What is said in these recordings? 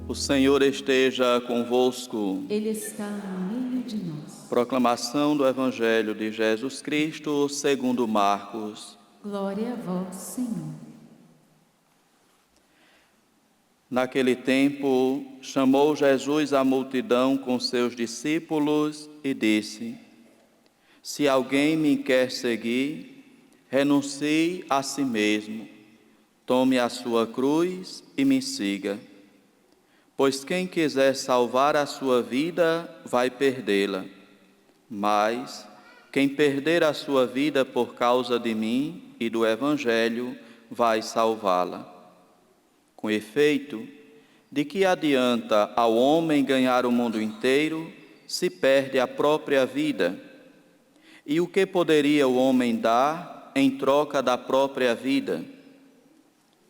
O Senhor esteja convosco. Ele está no meio de nós. Proclamação do Evangelho de Jesus Cristo segundo Marcos. Glória a vós, Senhor. Naquele tempo, chamou Jesus a multidão com seus discípulos e disse: Se alguém me quer seguir, renuncie a si mesmo, tome a sua cruz e me siga. Pois quem quiser salvar a sua vida, vai perdê-la. Mas quem perder a sua vida por causa de mim e do Evangelho, vai salvá-la. Com efeito, de que adianta ao homem ganhar o mundo inteiro se perde a própria vida? E o que poderia o homem dar em troca da própria vida?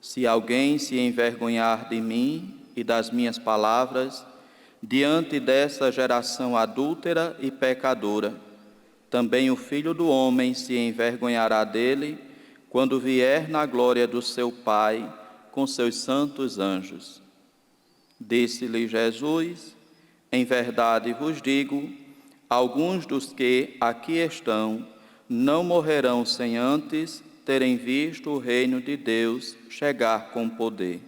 Se alguém se envergonhar de mim e das minhas palavras, diante dessa geração adúltera e pecadora, também o Filho do Homem se envergonhará dele, quando vier na glória do seu Pai, com seus santos anjos. Disse-lhe Jesus: Em verdade vos digo, alguns dos que aqui estão não morrerão sem antes terem visto o reino de Deus chegar com poder.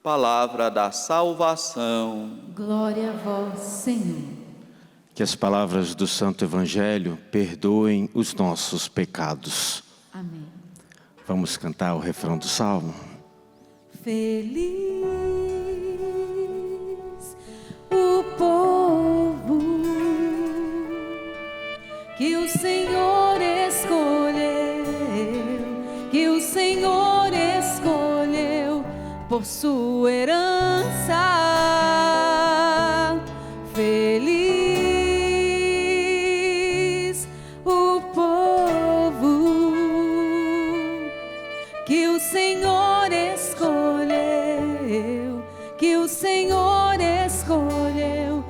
Palavra da salvação. Glória a vós, Senhor. Que as palavras do Santo Evangelho perdoem os nossos pecados. Amém. Vamos cantar o refrão do Salmo? Feliz o povo que o Senhor escolheu, que o Senhor escolheu por sua herança. Feliz o povo que o Senhor escolheu, que o Senhor escolheu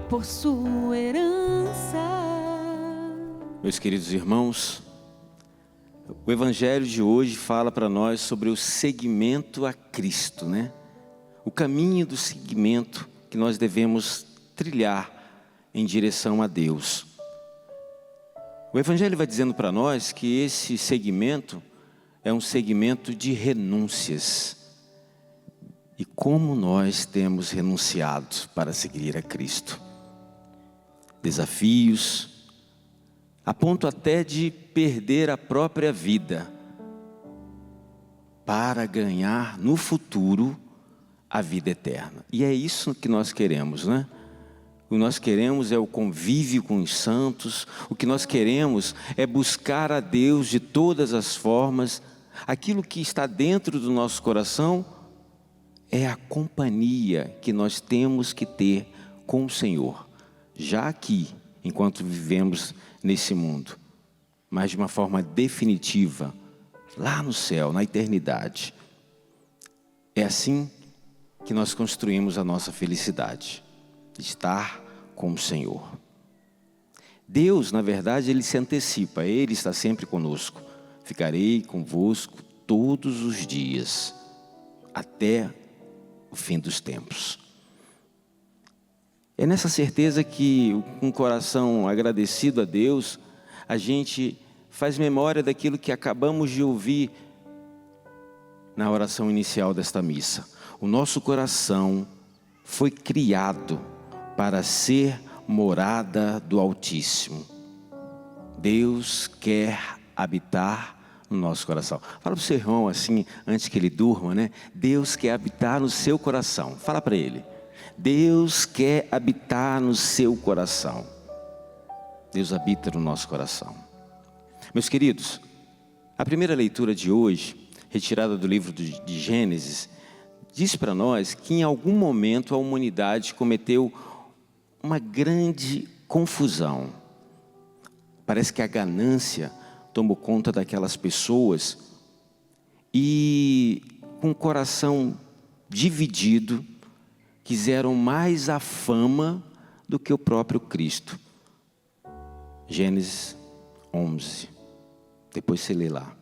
por sua herança. Meus queridos irmãos, o Evangelho de hoje fala para nós sobre o seguimento a Cristo, né? O caminho do seguimento que nós devemos trilhar em direção a Deus. O Evangelho vai dizendo para nós que esse seguimento é um segmento de renúncias. E como nós temos renunciado para seguir a Cristo. Desafios, a ponto até de perder a própria vida, para ganhar no futuro a vida eterna. E é isso que nós queremos, né? O que nós queremos é o convívio com os santos, o que nós queremos é buscar a Deus de todas as formas. Aquilo que está dentro do nosso coração é a companhia que nós temos que ter com o Senhor, já aqui, enquanto vivemos nesse mundo, mas de uma forma definitiva, lá no céu, na eternidade. É assim que nós construímos a nossa felicidade, estar com o Senhor. Deus, na verdade, Ele se antecipa, Ele está sempre conosco. Ficarei convosco todos os dias, até o fim dos tempos. É nessa certeza que, com o coração agradecido a Deus, a gente faz memória daquilo que acabamos de ouvir na oração inicial desta missa. O nosso coração foi criado para ser morada do Altíssimo. Deus quer habitar no nosso coração. Fala para o seu irmão assim, antes que ele durma, né? Deus quer habitar no seu coração. Fala para ele. Deus quer habitar no seu coração. Deus habita no nosso coração. Meus queridos, a primeira leitura de hoje, retirada do livro de Gênesis, diz para nós que em algum momento a humanidade cometeu uma grande confusão. Parece que a ganância tomou conta daquelas pessoas e, com o coração dividido, quiseram mais a fama do que o próprio Cristo. Gênesis 11, depois você lê lá.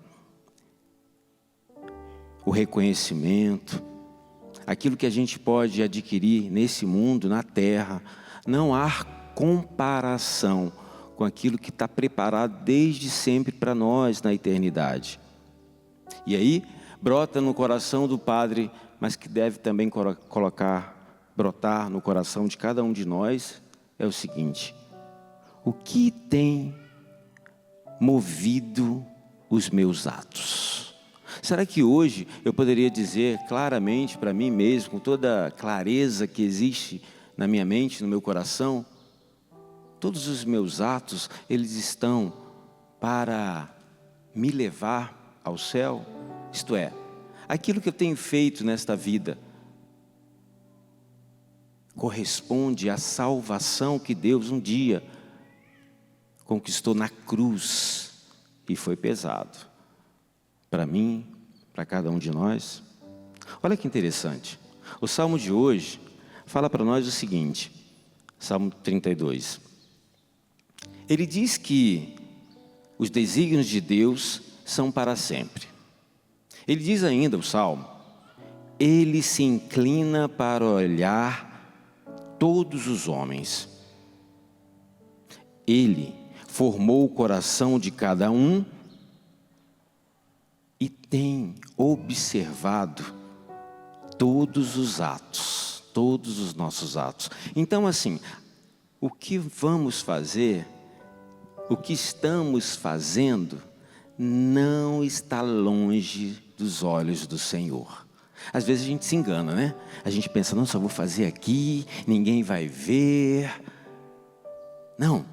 O reconhecimento, aquilo que a gente pode adquirir nesse mundo, na terra, não há comparação com aquilo que está preparado desde sempre para nós na eternidade. E aí, brota no coração do Padre, mas que deve também brotar no coração de cada um de nós, é o seguinte: o que tem movido os meus atos? Será que hoje eu poderia dizer claramente para mim mesmo, com toda a clareza que existe na minha mente, no meu coração, todos os meus atos, eles estão para me levar ao céu? Isto é, aquilo que eu tenho feito nesta vida corresponde à salvação que Deus um dia conquistou na cruz e foi pesado para mim, para cada um de nós. Olha que interessante, o Salmo de hoje fala para nós o seguinte, Salmo 32, ele diz que os desígnios de Deus são para sempre. Ele diz ainda, o Salmo, ele se inclina para olhar todos os homens. Ele formou o coração de cada um e tem observado todos os atos, todos os nossos atos. Então, assim, o que vamos fazer, o que estamos fazendo, não está longe dos olhos do Senhor. Às vezes a gente se engana, né? A gente pensa, não, só vou fazer aqui, ninguém vai ver. Não,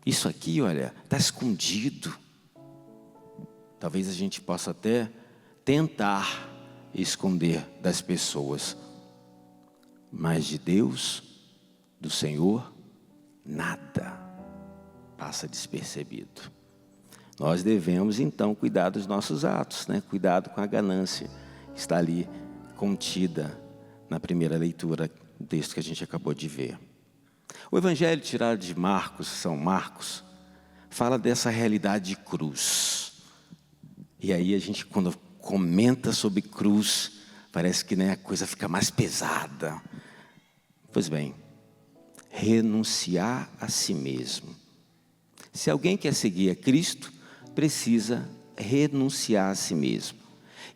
isso aqui, olha, está escondido. Talvez a gente possa até tentar esconder das pessoas, mas de Deus, do Senhor, nada passa despercebido. Nós devemos então cuidar dos nossos atos, né? Cuidado com a ganância que está ali contida na primeira leitura do texto que a gente acabou de ver. O Evangelho tirado de Marcos, São Marcos, fala dessa realidade de cruz. E aí a gente, quando comenta sobre cruz, parece que, né, a coisa fica mais pesada. Pois bem, renunciar a si mesmo. Se alguém quer seguir a Cristo, precisa renunciar a si mesmo.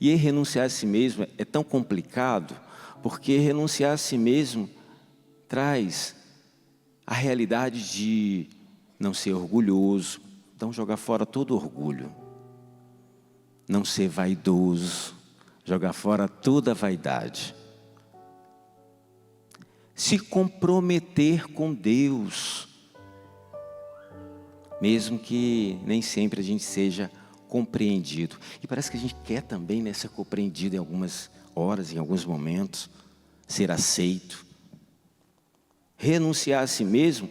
E renunciar a si mesmo é tão complicado, porque renunciar a si mesmo traz a realidade de não ser orgulhoso, então jogar fora todo orgulho. Não ser vaidoso, jogar fora toda a vaidade. Se comprometer com Deus, mesmo que nem sempre a gente seja compreendido. E parece que a gente quer também, né, ser compreendido em algumas horas, em alguns momentos, ser aceito. Renunciar a si mesmo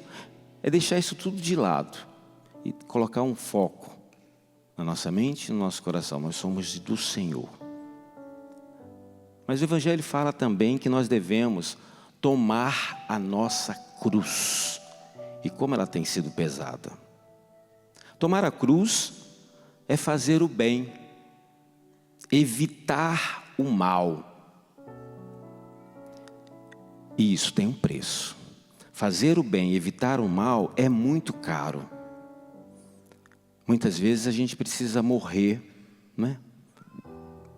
é deixar isso tudo de lado e colocar um foco na nossa mente e no nosso coração. Nós somos do Senhor. Mas o Evangelho fala também que nós devemos tomar a nossa cruz. E como ela tem sido pesada. Tomar a cruz é fazer o bem, evitar o mal. E isso tem um preço. Fazer o bem, evitar o mal é muito caro. Muitas vezes a gente precisa morrer, né?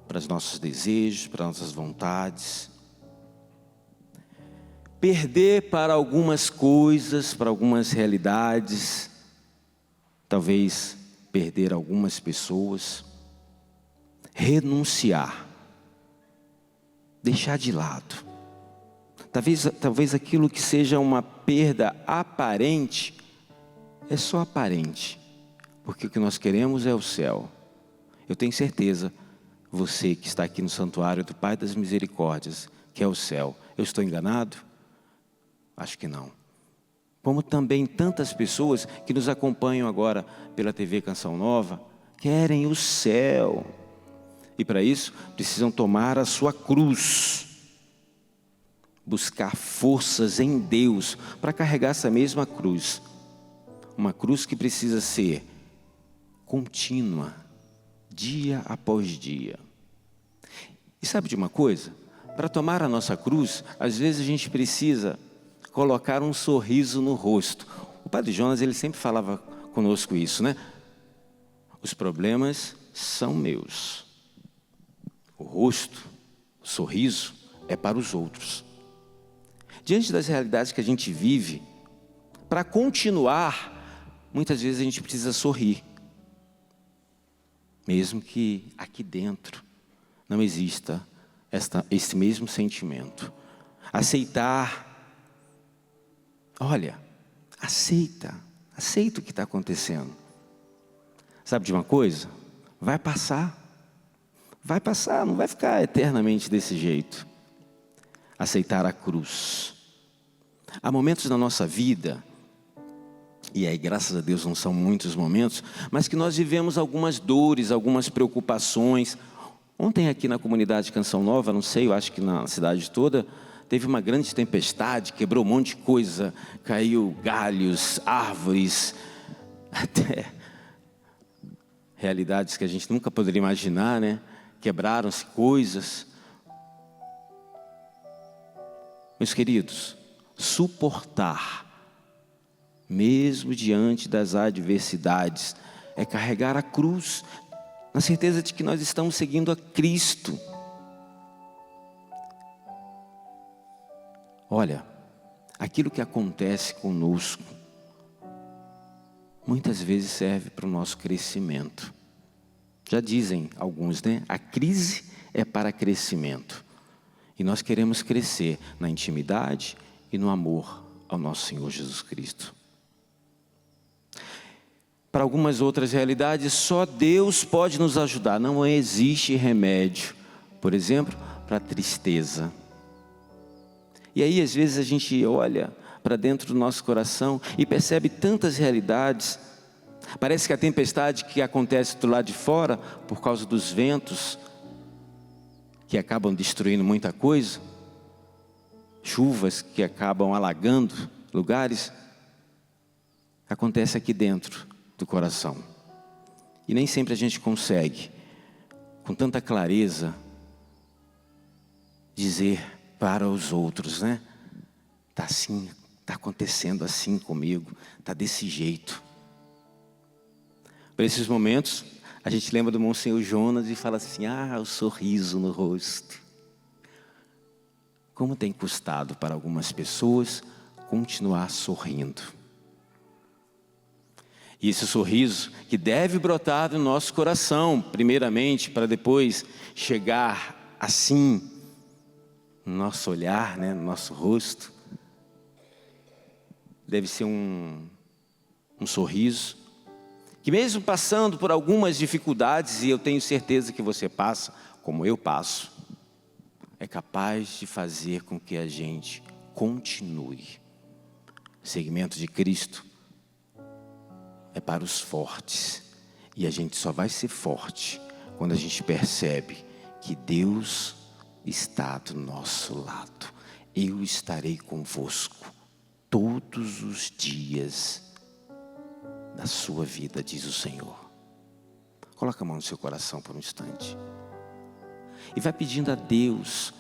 Para os nossos desejos, para as nossas vontades. Perder para algumas coisas, para algumas realidades. Talvez perder algumas pessoas. Renunciar. Deixar de lado. Talvez aquilo que seja uma perda aparente, é só aparente. Porque o que nós queremos é o céu. Eu tenho certeza, você que está aqui no santuário do Pai das Misericórdias, que é o céu. Eu estou enganado? Acho que não. Como também tantas pessoas que nos acompanham agora pela TV Canção Nova, querem o céu. E para isso, precisam tomar a sua cruz. Buscar forças em Deus para carregar essa mesma cruz. Uma cruz que precisa ser contínua, dia após dia. E sabe de uma coisa? para tomar a nossa cruz, às vezes a gente precisa colocar um sorriso no rosto. O Padre Jonas, ele sempre falava conosco isso, né? Os problemas são meus. O rosto, o sorriso é para os outros. Diante das realidades que a gente vive, para continuar, muitas vezes a gente precisa sorrir. Mesmo que aqui dentro não exista esse mesmo sentimento. Aceitar. Olha, aceita o que está acontecendo. Sabe de uma coisa? Vai passar, não vai ficar eternamente desse jeito. Aceitar a cruz. Há momentos na nossa vida, e aí graças a Deus não são muitos momentos, mas que nós vivemos algumas dores, algumas preocupações. Ontem aqui na comunidade Canção Nova, não sei, eu acho que na cidade toda, teve uma grande tempestade, quebrou um monte de coisa, caiu galhos, árvores, até realidades que a gente nunca poderia imaginar, né? Quebraram-se coisas. Meus queridos, suportar, mesmo diante das adversidades, é carregar a cruz, na certeza de que nós estamos seguindo a Cristo. Olha, aquilo que acontece conosco, muitas vezes serve para o nosso crescimento. Já dizem alguns, né? A crise é para crescimento. E nós queremos crescer na intimidade e no amor ao nosso Senhor Jesus Cristo. Para algumas outras realidades, só Deus pode nos ajudar. Não existe remédio, por exemplo, para a tristeza. E aí, às vezes, a gente olha para dentro do nosso coração e percebe tantas realidades. Parece que a tempestade que acontece do lado de fora, por causa dos ventos, que acabam destruindo muita coisa, chuvas que acabam alagando lugares, acontece aqui dentro do coração. E nem sempre a gente consegue, com tanta clareza, dizer para os outros, né? Está assim, está acontecendo assim comigo, está desse jeito. Para esses momentos, a gente lembra do Monsenhor Jonas e fala assim, o sorriso no rosto. Como tem custado para algumas pessoas continuar sorrindo. E esse sorriso que deve brotar do nosso coração, primeiramente, para depois chegar assim, no nosso olhar, né, no nosso rosto, deve ser um sorriso, que mesmo passando por algumas dificuldades, e eu tenho certeza que você passa, como eu passo, é capaz de fazer com que a gente continue. O segmento de Cristo é para os fortes, e a gente só vai ser forte quando a gente percebe que Deus está do nosso lado. Eu estarei convosco todos os dias da sua vida, diz o Senhor. Coloca a mão no seu coração por um instante e vai pedindo a Deus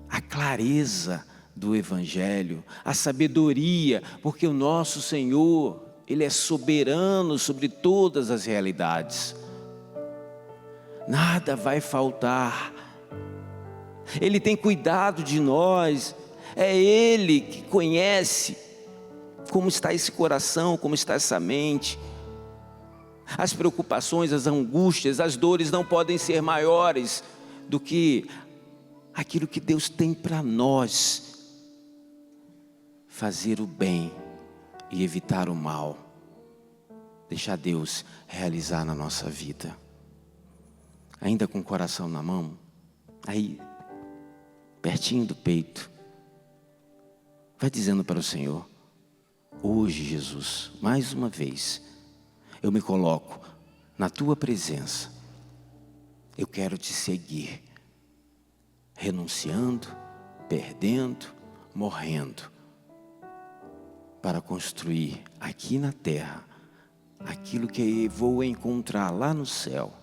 a clareza do Evangelho, a sabedoria, porque o nosso Senhor, Ele é soberano sobre todas as realidades. Nada vai faltar. Ele tem cuidado de nós. É Ele que conhece como está esse coração, como está essa mente. As preocupações, as angústias, as dores não podem ser maiores do que aquilo que Deus tem para nós. Fazer o bem e evitar o mal. Deixar Deus realizar na nossa vida. Ainda com o coração na mão, aí, pertinho do peito, vai dizendo para o Senhor: hoje, Jesus, mais uma vez, eu me coloco na Tua presença. Eu quero Te seguir, renunciando, perdendo, morrendo, para construir aqui na terra aquilo que vou encontrar lá no céu,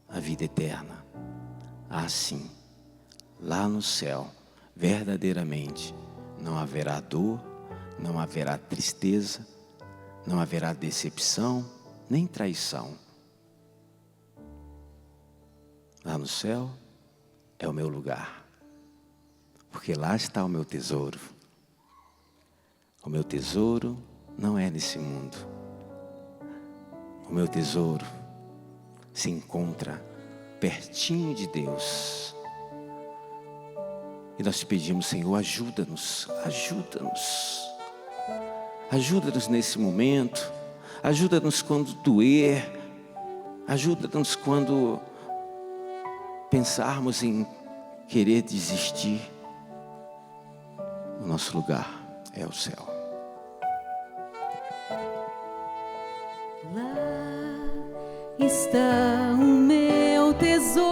a vida eterna. Assim, lá no céu, verdadeiramente, não haverá dor, não haverá tristeza, não haverá decepção, nem traição. Lá no céu é o meu lugar, porque lá está o meu tesouro. O meu tesouro não é nesse mundo. O meu tesouro se encontra pertinho de Deus. E nós te pedimos, Senhor, ajuda-nos, ajuda-nos. Ajuda-nos nesse momento, ajuda-nos quando doer, ajuda-nos quando pensarmos em querer desistir. O nosso lugar é o céu. Lá está o meu tesouro,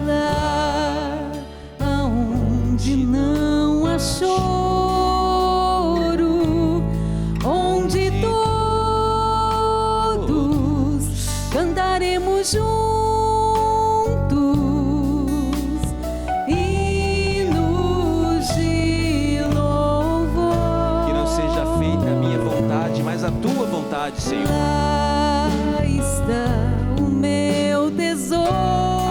lá aonde não há choro, onde todos cantaremos juntos hinos de louvor. Que não seja feita a minha vontade, mas a tua vontade, Senhor. Lá está o meu tesouro.